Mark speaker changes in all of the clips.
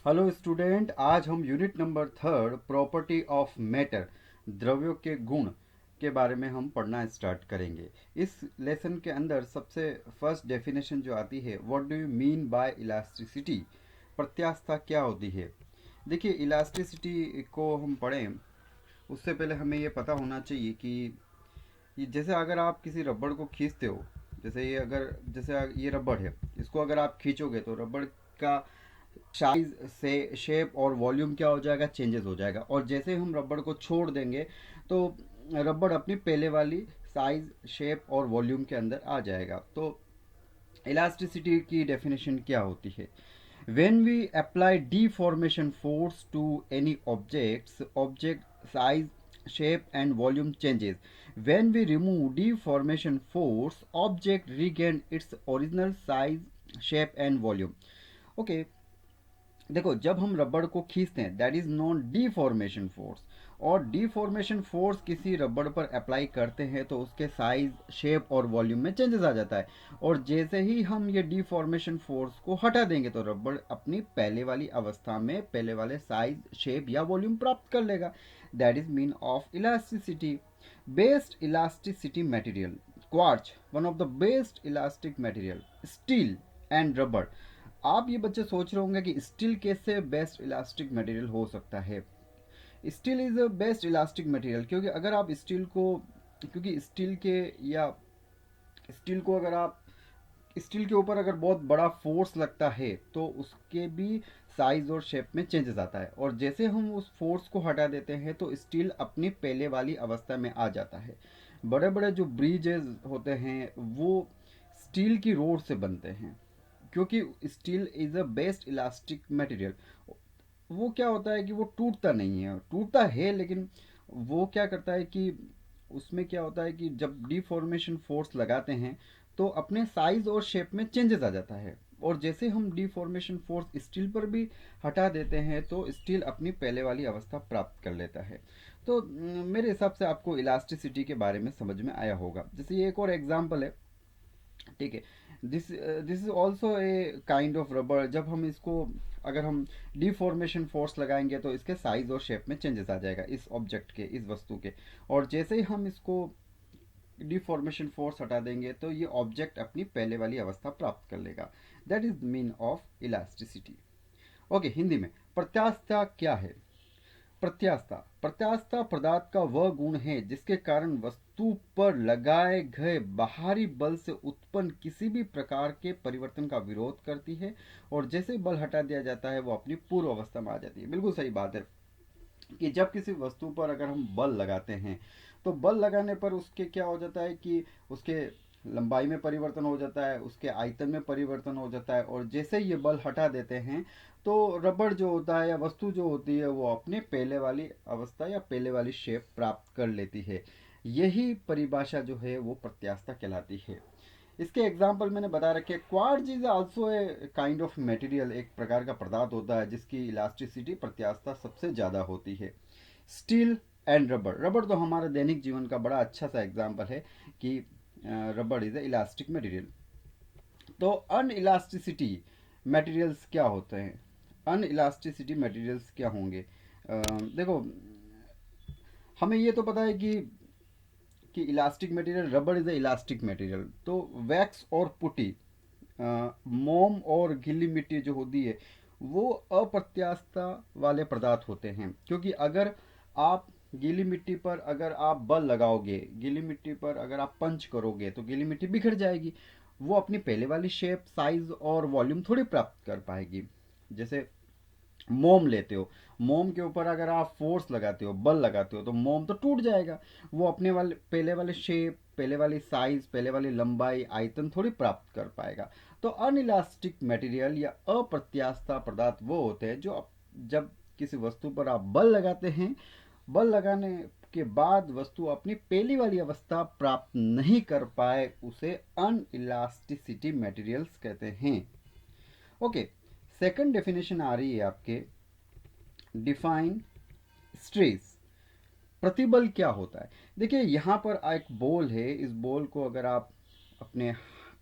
Speaker 1: Hello student, आज हम unit number third property of matter द्रव्यों के गुण के बारे में हम पढ़ना स्टार्ट करेंगे। इस लेसन के अंदर सबसे फर्स्ट डेफिनेशन जो आती है, what do you mean by elasticity, प्रत्यास्थता क्या होती है। देखिए, इलास्टिसिटी को हम पढ़ें उससे पहले हमें ये पता होना चाहिए कि जैसे अगर आप किसी रबड़ को खींचते हो, जैसे ये रबड़ है, इसको अगर आप खींचोगे तो रबड़ का साइज से शेप और वॉल्यूम क्या हो जाएगा, चेंजेस हो जाएगा। और जैसे हम रबड़ को छोड़ देंगे तो रबड़ अपनी पहले वाली साइज, शेप और वॉल्यूम के अंदर आ जाएगा। तो इलास्टिसिटी की डेफिनेशन क्या होती है? when we apply deformation force to any object size, shape and volume changes. When we remove deformation force, object regain its original size, shape and volume. Okay, देखो, जब हम रबड़ को खींचते हैं that is non deformation force, और deformation force किसी रबड़ पर अप्लाई करते हैं तो उसके साइज, शेप और वॉल्यूम में चेंजेस आ जाता है। और जैसे ही हम ये डीफॉर्मेशन फोर्स को हटा देंगे तो रबड़ अपनी पहले वाली अवस्था में पहले वाले साइज, शेप या वॉल्यूम प्राप्त कर लेगा। That is mean of elasticity. Best elasticity material quartz, one of the best elastic material, steel and rubber. आप ये बच्चे सोच रहे होंगे कि स्टील कैसे बेस्ट इलास्टिक मटेरियल हो सकता है। Steel is a best elastic material क्योंकि अगर आप स्टील को, क्योंकि स्टील के या स्टील को अगर आप स्टील के ऊपर अगर बहुत बड़ा फोर्स लगता है तो उसके भी साइज और शेप में चेंजेस आता है। और जैसे हम उस फोर्स को हटा देते हैं तो स्टील अपनी पहले वाली अवस्था में आ जाता है। बड़े बड़े जो ब्रिजेस होते हैं वो स्टील की रोड से बनते हैं क्योंकि steel is a best elastic material. वो क्या होता है कि वो टूटता नहीं है, टूटता है लेकिन वो क्या करता है कि उसमें क्या होता है कि जब डिफॉर्मेशन फोर्स लगाते हैं तो अपने साइज और शेप में चेंजेस आ जाता है। और जैसे हम डिफॉर्मेशन फोर्स स्टील पर भी हटा देते हैं तो स्टील अपनी पहले वाली अवस्था प्राप्त कर लेता है। तो मेरे हिसाब से आपको इलास्टिसिटी के बारे में समझ में आया होगा। जैसे ये एक और एग्जांपल है, ठीक है। This is also a kind of rubber. जब हम इसको, अगर हम डिफॉर्मेशन फोर्स लगाएंगे तो इसके साइज और शेप में चेंजेस आ जाएगा इस ऑब्जेक्ट के, इस वस्तु के। और जैसे ही हम इसको डिफॉर्मेशन फोर्स हटा देंगे तो ये ऑब्जेक्ट अपनी पहले वाली अवस्था प्राप्त कर लेगा। That is mean of elasticity. Okay, Hindi में प्रत्यास्थता क्या है? प्रत्यास्थता, प्रत्यास्थता पदार्थ का वह गुण है जिसके कारण वस्तु पर लगाए गए बाहरी बल से उत्पन्न किसी भी प्रकार के परिवर्तन का विरोध करती है, और जैसे बल हटा दिया जाता है वो अपनी पूर्व अवस्था में आ जाती है। बिल्कुल सही बात है कि जब किसी वस्तु पर अगर हम बल लगाते हैं तो बल लगाने पर उसके क्या हो जाता है कि उसके लंबाई में परिवर्तन हो जाता है, उसके आयतन में परिवर्तन हो जाता है। और जैसे ये बल हटा देते हैं तो रबड़ जो होता है या वस्तु जो होती है वो अपने पहले वाली अवस्था या पहले वाली शेप प्राप्त कर लेती है। यही परिभाषा जो है वो प्रत्यास्थता कहलाती है। इसके एग्जाम्पल मैंने बता रखे। Quartz is also a kind of material, एक प्रकार का पदार्थ होता है जिसकी इलास्टिसिटी, प्रत्यास्थता सबसे ज़्यादा होती है। स्टील एंड रबर, रबर तो हमारे दैनिक जीवन का बड़ा अच्छा सा एग्जाम्पल है कि rubber is a elastic material. तो अनइलास्टिसिटी मटेरियल्स क्या होते हैं? अनइलास्टिसिटी मटेरियल्स क्या होंगे? देखो, हमें ये तो पता है कि elastic material, rubber is a elastic material. तो वैक्स और पुटी, मोम और गीली मिट्टी जो होती है वो अप्रत्यास्थता वाले पदार्थ होते हैं। क्योंकि अगर आप गीली मिट्टी पर अगर आप बल लगाओगे, गीली मिट्टी पर अगर आप पंच करोगे तो गीली मिट्टी बिखर जाएगी। वो अपनी पहले वाली शेप, साइज और वॉल्यूम थोड़ी प्राप्त कर पाएगी। जैसे मोम लेते हो, मोम के ऊपर अगर आप फोर्स लगाते हो, बल लगाते हो तो मोम तो टूट जाएगा। वो अपने वाले पहले वाले शेप, पहले वाली साइज, पहले वाली लंबाई, आयतन थोड़ी प्राप्त कर पाएगा। तो अनइलास्टिक मटेरियल या अप्रत्यास्था पदार्थ वो होते हैं जो जब किसी वस्तु पर आप बल लगाते हैं, बल लगाने के बाद वस्तु अपनी पहली वाली अवस्था प्राप्त नहीं कर पाए, उसे अनइलास्टिसिटी मटेरियल्स कहते हैं। ओके, सेकंड डेफिनेशन आ रही है आपके, डिफाइन स्ट्रेस। प्रतिबल क्या होता है? देखिए, यहाँ पर एक बॉल है। इस बॉल को अगर आप अपने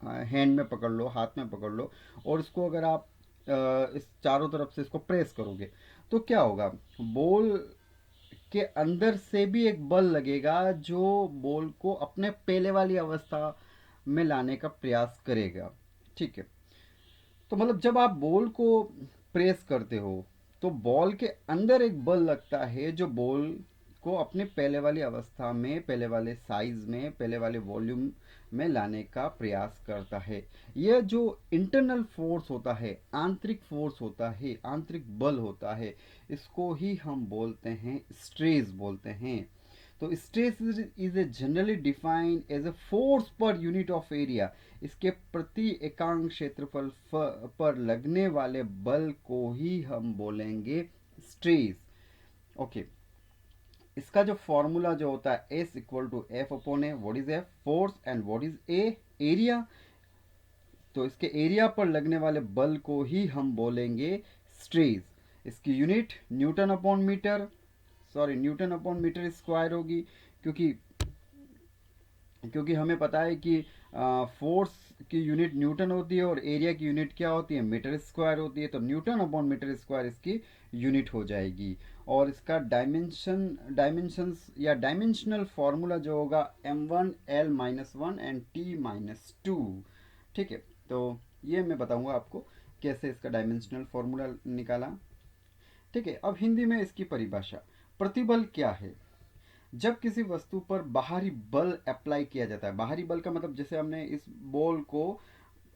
Speaker 1: हैंड में पकड़ लो, हाथ में पकड़ लो, और इसको अगर आप इस चारों तरफ से इसको प्रेस करोगे तो क्या होगा, बॉल के अंदर से भी एक बल लगेगा जो बॉल को अपने पहले वाली अवस्था में लाने का प्रयास करेगा। ठीक है, तो मतलब जब आप बॉल को प्रेस करते हो तो बॉल के अंदर एक बल लगता है जो बॉल को अपने पहले वाली अवस्था में, पहले वाले साइज में, पहले वाले वॉल्यूम में लाने का प्रयास करता है। यह जो इंटरनल फोर्स होता है, आंतरिक फोर्स होता है, आंतरिक बल होता है, इसको ही हम बोलते हैं स्ट्रेस बोलते हैं। तो stress is a generally defined as a force per unit of area. इसके प्रति एकांक क्षेत्रफल पर लगने वाले बल को ही हम बोलेंगे स्ट्रेस। ओके, इसका जो फॉर्मूला जो होता है S equal to F upon A, what is F force and what is A area. तो इसके एरिया पर लगने वाले बल को ही हम बोलेंगे स्ट्रेस। इसकी unit newton upon metre, sorry newton upon metre square होगी, क्योंकि क्योंकि हमें पता है कि फोर्स की यूनिट न्यूटन होती है और एरिया की यूनिट क्या होती है, मीटर स्क्वायर होती है। तो न्यूटन अपॉन मीटर स्क्वायर इसकी यूनिट हो जाएगी। और इसका डायमेंशंस या डायमेंशनल फॉर्मूला जो होगा m1l-1 एंड t-2। ठीक है, तो ये मैं बताऊंगा आपको कैसे इसका डायमेंशनल फॉर्मूला निकाला। ठीक है, अब हिंदी में इसकी परिभाषा। प्रतिबल क्या है? जब किसी वस्तु पर बाहरी बल अप्लाई किया जाता है, बाहरी बल का मतलब जैसे हमने इस बॉल को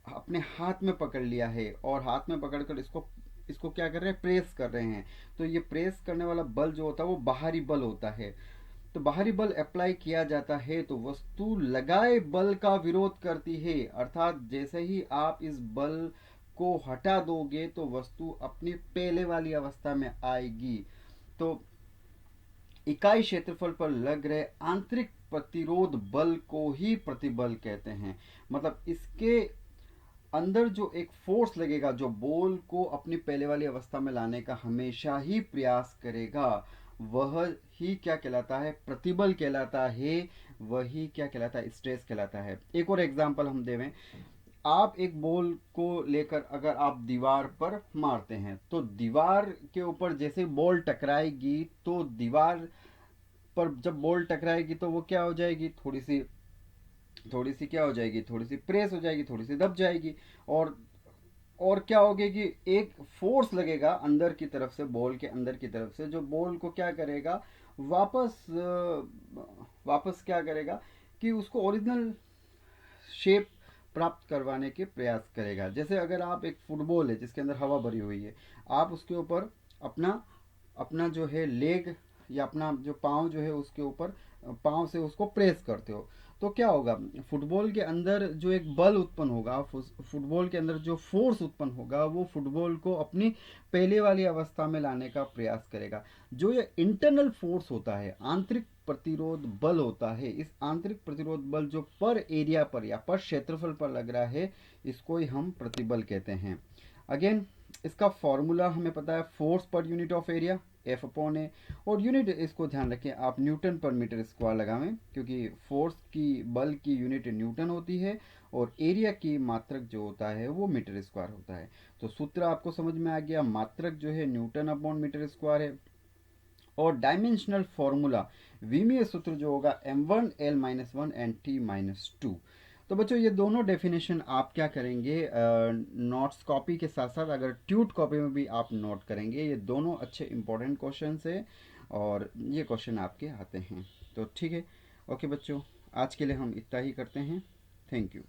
Speaker 1: अपने हाथ में पकड़ लिया है और हाथ में पकड़कर इसको इसको क्या कर रहे हैं, प्रेस कर रहे हैं, तो ये प्रेस करने वाला बल जो होता है वो बाहरी बल होता है। तो बाहरी बल अप्लाई किया जाता है तो वस्तु लगाए बल का विरोध करती है, अर्थात जैसे ही आप इस बल को हटा दोगे तो वस्तु अपनी पहले वाली अवस्था में आएगी। तो इकाई क्षेत्रफल पर लग रहे आंतरिक प्रतिरोध बल को ही प्रतिबल कहते हैं। मतलब इसके अंदर जो एक फोर्स लगेगा जो बॉल को अपनी पहले वाली अवस्था में लाने का हमेशा ही प्रयास करेगा, वह ही क्या कहलाता है, प्रतिबल कहलाता है। वही क्या कहलाता है, स्ट्रेस कहलाता है। एक और एग्जांपल हम देवें, आप एक बॉल को लेकर अगर आप दीवार पर मारते हैं तो दीवार के ऊपर जैसे बॉल टकराएगी तो दीवार पर जब बॉल टकराएगी तो वो क्या हो जाएगी, थोड़ी सी क्या हो जाएगी, थोड़ी सी प्रेस हो जाएगी, थोड़ी सी दब जाएगी। और क्या होगी कि एक फोर्स लगेगा अंदर की तरफ से, बॉल के अंदर की तरफ से, जो बॉल को क्या करेगा, वापस क्या करेगा कि उसको ओरिजिनल शेप प्राप्त करवाने के प्रयास करेगा। जैसे अगर आप एक फुटबॉल है जिसके अंदर हवा भरी हुई है, आप उसके ऊपर अपना अपना जो है लेग या अपना जो पाँव जो है उसके ऊपर पाँव से उसको प्रेस करते हो, तो क्या होगा, फुटबॉल के अंदर जो एक बल उत्पन्न होगा, फुटबॉल के अंदर जो फोर्स उत्पन्न होगा वो फुटबॉल को अपनी पहले वाली अवस्था में लाने का प्रयास करेगा। जो ये इंटरनल फोर्स होता है, आंतरिक प्रतिरोध बल होता है, इस आंतरिक प्रतिरोध बल जो पर एरिया पर या पर क्षेत्रफल पर लग रहा है, इसको ही हम प्रतिबल कहते हैं। अगेन इसका फॉर्मूला हमें पता है, force per unit of area F upon A, और यूनिट इसको ध्यान रखें आप न्यूटन पर मीटर स्क्वायर लगावें, क्योंकि फोर्स की बल की यूनिट न्यूटन होती है और एरिया की मात्रक जो होता है वो मीटर स्क्वायर होता है। तो सूत्र आपको समझ में आ गया, मात्रक जो है न्यूटन अपॉन मीटर स्क्वायर है। और डायमेंशनल फॉर्मूला विमीय सूत्र जो होगा m1l-1 एंड t-2। तो बच्चों ये दोनों डेफिनेशन आप क्या करेंगे, नोट्स कॉपी के साथ साथ अगर ट्यूट कॉपी में भी आप नोट करेंगे। ये दोनों अच्छे इंपॉर्टेंट क्वेश्चन है और ये क्वेश्चन आपके आते हैं। तो ठीक है, ओके बच्चों, आज के लिए हम इतना ही करते हैं। Thank you.